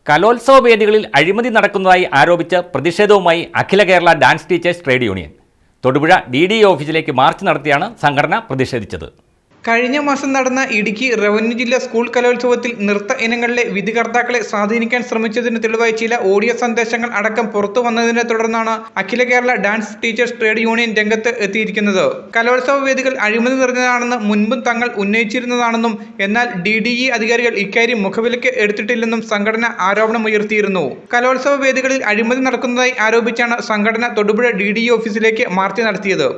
കലോത്സവ വേദികളിൽ അഴിമതി നടക്കുന്നതായി ആരോപിച്ച് പ്രതിഷേധവുമായി Akhila Kerala dance teachers trade union Thodupuzha DDE ഓഫീസിലേക്ക് മാർച്ച് നടത്തിയാണ് സംഘടന പ്രതിഷേധിച്ചത്. കഴിഞ്ഞ മാസം നടന്ന ഇടുക്കി റവന്യൂ ജില്ലാ സ്കൂൾ കലോത്സവത്തിൽ നൃത്ത ഇനങ്ങളിലെ വിധികർത്താക്കളെ സ്വാധീനിക്കാൻ ശ്രമിച്ചതിന് തെളിവായി ചില ഓഡിയോ സന്ദേശങ്ങൾ അടക്കം പുറത്തു വന്നതിനെ തുടർന്നാണ് Akhila Kerala dance teachers trade union രംഗത്ത് എത്തിയിരിക്കുന്നത്. കലോത്സവ വേദികൾ അഴിമതി നിറഞ്ഞതാണെന്ന് മുൻപും തങ്ങൾ ഉന്നയിച്ചിരുന്നതാണെന്നും എന്നാൽ DDE അധികാരികൾ ഇക്കാര്യം മുഖവിലയ്ക്ക് എടുത്തിട്ടില്ലെന്നും സംഘടന ആരോപണമുയർത്തിയിരുന്നു. കലോത്സവ വേദികളിൽ അഴിമതി നടക്കുന്നതായി ആരോപിച്ചാണ് സംഘടന തൊടുപുഴ DDE ഓഫീസിലേക്ക് മാർച്ച് നടത്തിയത്.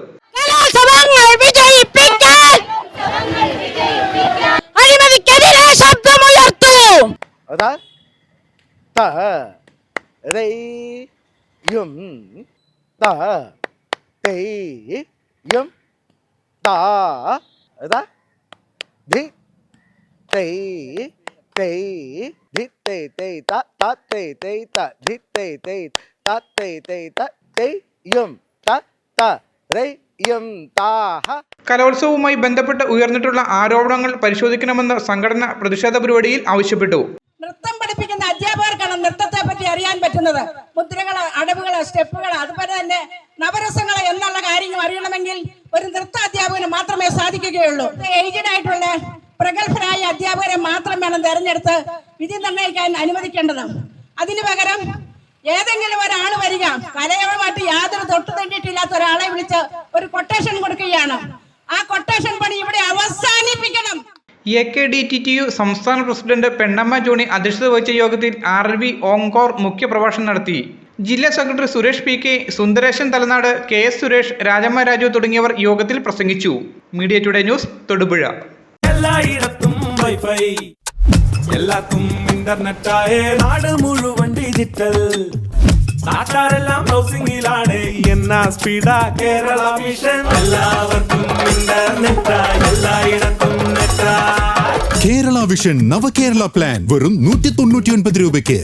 കലോത്സവവുമായി ബന്ധപ്പെട്ട് ഉയർന്നിട്ടുള്ള ആരോപണങ്ങൾ പരിശോധിക്കണമെന്ന് സംഘടന പ്രതിഷേധ പരിപാടിയിൽ ആവശ്യപ്പെട്ടു. നൃത്തം പഠിപ്പിക്കുന്ന അധ്യാപകർക്കാണ് നൃത്തത്തെ പറ്റി അറിയാൻ പറ്റുന്നത്. മുദ്രകൾ, അടവുകൾ, സ്റ്റെപ്പുകൾ, അതുപോലെ തന്നെ നവരസങ്ങൾ എന്നുള്ള കാര്യങ്ങൾ അറിയണമെങ്കിൽ ഒരു നൃത്ത അധ്യാപകന് മാത്രമേ സാധിക്കുകയുള്ളൂ. ഏജ്ഡ് ആയിട്ടുള്ള പ്രഗത്ഭരായ അധ്യാപകരെ മാത്രം വേണം തെരഞ്ഞെടുത്ത് വിധി നിർണ്ണയിക്കാൻ അനുവദിക്കേണ്ടത്. അതിനു പകരം ഏതെങ്കിലും ഒരാൾ വരിക, കലയുമായിട്ട് യാതൊരു തൊട്ടു തണ്ടിയിട്ടില്ലാത്ത ഒരാളെ വിളിച്ച് ഒരു കൊട്ടേഷൻ കൊടുക്കുകയാണ്. ആ കൊട്ടേഷൻ പണി ഇവിടെ അവസാനിപ്പിക്കണം. AKDTTU സംസ്ഥാന പ്രസിഡന്റ് പെണ്ണമ്മ ജോണി അധ്യക്ഷത വഹിച്ച യോഗത്തിൽ RV ഓങ്കോർ മുഖ്യപ്രഭാഷണം നടത്തി. ജില്ലാ secretary Suresh PK, Sundaresan Thalanad, KS Suresh, Rajamma Raju തുടങ്ങിയവർ യോഗത്തിൽ പ്രസംഗിച്ചു. Media today news Thodupuzha. എല്ലായിടത്തും വൈഫൈ, എല്ലാത്തും ഇന്റർനെറ്റായ നാട് മുഴുവൻ ഡിജിറ്റൽ. നാട്ടാരെല്ലാം ബ്രൗസിംഗിലാണ്. എന്നാ സ്പീഡാ കേരള വിഷൻ. എല്ലാവർക്കും ഇന്റർനെറ്റാ, എല്ലായിടത്തും നെറ്റാ. കേരള വിഷൻ നവകേരള പ്ലാൻ വെറും 199 രൂപയ്ക്ക്.